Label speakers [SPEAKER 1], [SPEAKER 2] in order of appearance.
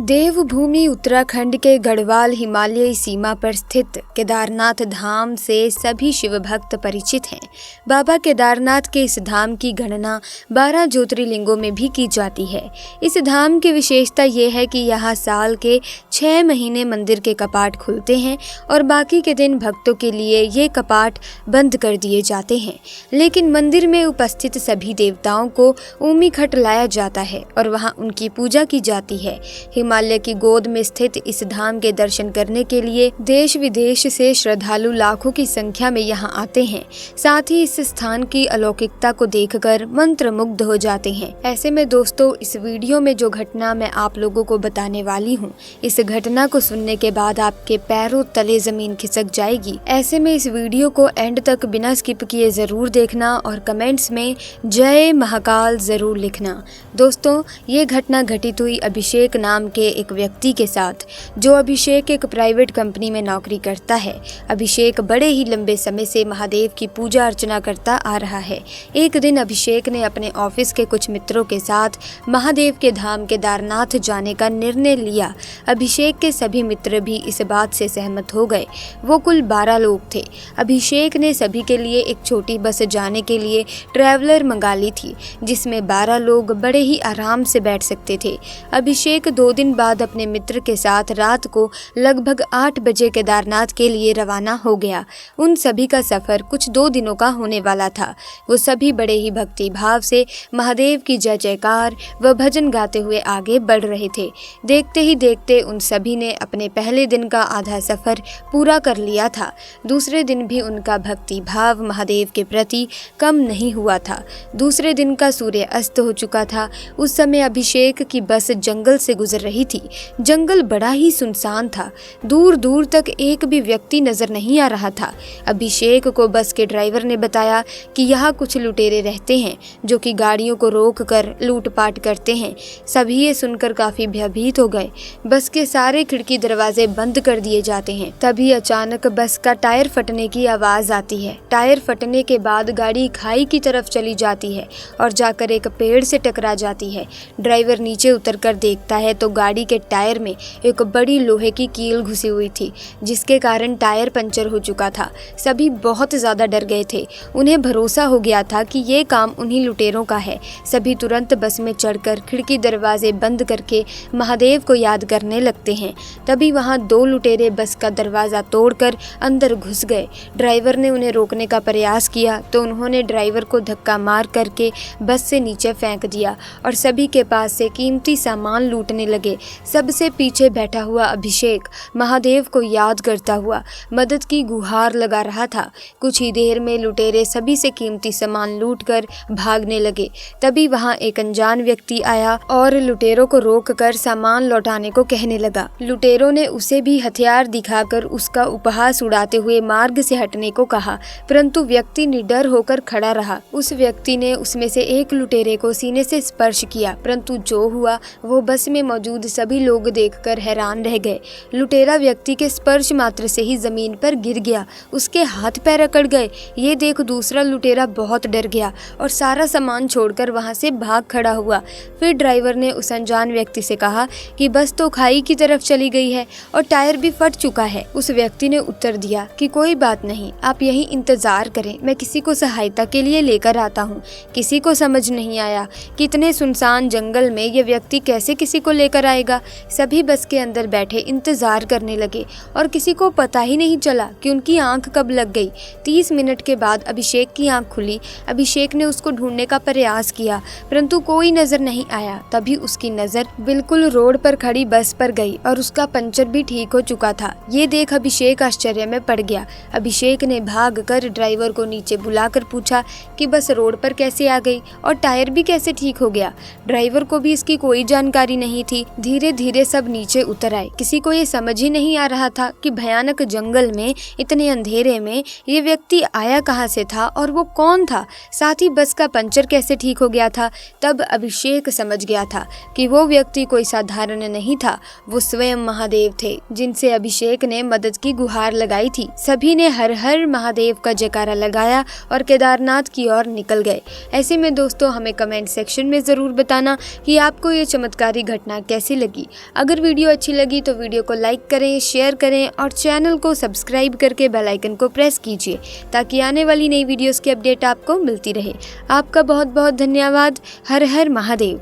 [SPEAKER 1] देवभूमि उत्तराखंड के गढ़वाल हिमालयी सीमा पर स्थित केदारनाथ धाम से सभी शिव भक्त परिचित हैं। बाबा केदारनाथ के इस धाम की गणना 12 ज्योतिर्लिंगों में भी की जाती है। इस धाम की विशेषता ये है कि यहाँ साल के 6 महीने मंदिर के कपाट खुलते हैं और बाकी के दिन भक्तों के लिए ये कपाट बंद कर दिए जाते हैं। लेकिन मंदिर में उपस्थित सभी देवताओं को ऊमी खट लाया जाता है और वहाँ उनकी पूजा की जाती है। हिमालय की गोद में स्थित इस धाम के दर्शन करने के लिए देश विदेश से श्रद्धालु लाखों की संख्या में यहाँ आते हैं। साथ ही इस स्थान की अलौकिकता को देखकर मंत्रमुग्ध हो जाते हैं। ऐसे में दोस्तों, इस वीडियो में जो घटना मैं आप लोगों को बताने वाली हूँ, इस घटना को सुनने के बाद आपके पैरों तले जमीन खिसक जाएगी। ऐसे में इस वीडियो को एंड तक बिना स्किप किए जरूर देखना और कमेंट्स में जय महाकाल जरूर लिखना। दोस्तों, ये घटना घटित हुई अभिषेक नाम के एक व्यक्ति के साथ, जो अभिषेक एक प्राइवेट कंपनी में नौकरी करता है। अभिषेक बड़े ही लंबे समय से महादेव की पूजा अर्चना करता आ रहा है। एक दिन अभिषेक ने अपने ऑफिस के कुछ मित्रों के साथ महादेव के धाम केदारनाथ जाने का निर्णय लिया। अभिषेक के सभी मित्र भी इस बात से सहमत हो गए। वो कुल 12 लोग थे। अभिषेक ने सभी के लिए एक छोटी बस जाने के लिए ट्रैवलर मंगा ली थी, जिसमें 12 लोग बड़े ही आराम से बैठ सकते थे। अभिषेक 2 दिन बाद अपने मित्र के साथ रात को लगभग 8 बजे केदारनाथ के लिए रवाना हो गया। उन सभी का सफर कुछ 2 दिनों का होने वाला था। वो सभी बड़े ही भक्ति भाव से महादेव की जय जयकार व भजन गाते हुए आगे बढ़ रहे थे। देखते ही देखते उन सभी ने अपने पहले दिन का आधा सफर पूरा कर लिया था। दूसरे दिन भी उनका भक्ति भाव महादेव के प्रति कम नहीं हुआ था। दूसरे दिन का सूर्य अस्त हो चुका था। उस समय अभिषेक की बस जंगल से गुजर रही थी। जंगल बड़ा ही सुनसान था। दूर दूर तक एक भी व्यक्ति नजर नहीं आ रहा था। अभिषेक को बस के ड्राइवर ने बताया कि यहाँ कुछ लुटेरे रहते हैं, जो कि गाड़ियों को रोक कर लूटपाट करते हैं। सभी ये सुनकर काफी भयभीत हो गए। बस के सारे खिड़की दरवाजे बंद कर दिए जाते हैं। तभी अचानक बस का टायर फटने की आवाज आती है। टायर फटने के बाद गाड़ी खाई की तरफ चली जाती है और जाकर एक पेड़ से टकरा जाती है। ड्राइवर नीचे उतर कर देखता है तो गाड़ी के टायर में एक बड़ी लोहे की कील घुसी हुई थी, जिसके कारण टायर पंचर हो चुका था। सभी बहुत ज्यादा डर गए थे। उन्हें भरोसा हो गया था कि ये काम उन्हीं लुटेरों का है। सभी तुरंत बस में चढ़कर खिड़की दरवाजे बंद करके महादेव को याद करने लगते हैं। तभी वहां 2 लुटेरे बस का दरवाजा तोड़कर अंदर घुस गए। ड्राइवर ने उन्हें रोकने का प्रयास किया तो उन्होंने ड्राइवर को धक्का मार करके बस से नीचे फेंक दिया और सभी के पास से कीमती सामान लूटने लगे। सबसे पीछे बैठा हुआ अभिषेक महादेव को याद करता हुआ मदद की गुहार लगा रहा था। कुछ ही देर में लुटेरे सभी से कीमती सामान लूटकर भागने लगे। तभी वहां एक अनजान व्यक्ति आया और लुटेरों को रोककर सामान लौटाने को कहने लगा। लुटेरों ने उसे भी हथियार दिखाकर उसका उपहास उड़ाते हुए मार्ग से हटने को कहा, परंतु व्यक्ति निडर होकर खड़ा रहा। उस व्यक्ति ने उसमें से एक लुटेरे को सीने से स्पर्श किया, परंतु जो हुआ वो बस में मौजूद सभी लोग देखकर हैरान रह गए। लुटेरा व्यक्ति के स्पर्श मात्र से ही जमीन पर गिर गया। उसके हाथ पैर अकड़ गए। ये देख दूसरा लुटेरा बहुत डर गया और सारा सामान छोड़कर वहां से भाग खड़ा हुआ। फिर ड्राइवर ने उस अनजान व्यक्ति से कहा कि बस तो खाई की तरफ चली गई है और टायर भी फट चुका है। उस व्यक्ति ने उत्तर दिया कि कोई बात नहीं, आप यहीं इंतजार करें, मैं किसी को सहायता के लिए लेकर आता हूँ। किसी को समझ नहीं आया कि इतने सुनसान जंगल में ये व्यक्ति कैसे किसी को लेकर आएगा। सभी बस के अंदर बैठे इंतजार करने लगे और किसी को पता ही नहीं चला कि उनकी आंख कब लग गई। 30 मिनट के बाद अभिषेक की आंख खुली। अभिषेक ने उसको ढूंढने का प्रयास किया, परंतु कोई नजर नहीं आया। तभी उसकी नजर बिल्कुल रोड पर खड़ी बस पर गई और उसका पंचर भी ठीक हो चुका था। ये देख अभिषेक आश्चर्य में पड़ गया। अभिषेक ने भागकर ड्राइवर को नीचे बुलाकर पूछा कि बस रोड पर कैसे आ गई और टायर भी कैसे ठीक हो गया। ड्राइवर को भी इसकी कोई जानकारी नहीं थी। धीरे धीरे सब नीचे उतर आए। किसी को ये समझ ही नहीं आ रहा था कि भयानक जंगल में इतने अंधेरे में ये व्यक्ति आया कहाँ से था और वो कौन था, साथ ही बस का पंचर कैसे ठीक हो गया था। तब अभिषेक समझ गया था कि वो व्यक्ति कोई साधारण नहीं था, वो स्वयं महादेव थे, जिनसे अभिषेक ने मदद की गुहार लगाई थी। सभी ने हर हर महादेव का जयकारा लगाया और केदारनाथ की ओर निकल गए। ऐसे में दोस्तों, हमें कमेंट सेक्शन में जरूर बताना कि आपको ये चमत्कारी घटना कैसी कैसी लगी। अगर वीडियो अच्छी लगी तो वीडियो को लाइक करें, शेयर करें और चैनल को सब्सक्राइब करके बेल आइकन को प्रेस कीजिए ताकि आने वाली नई वीडियोस की अपडेट आपको मिलती रहे। आपका बहुत बहुत धन्यवाद। हर हर महादेव।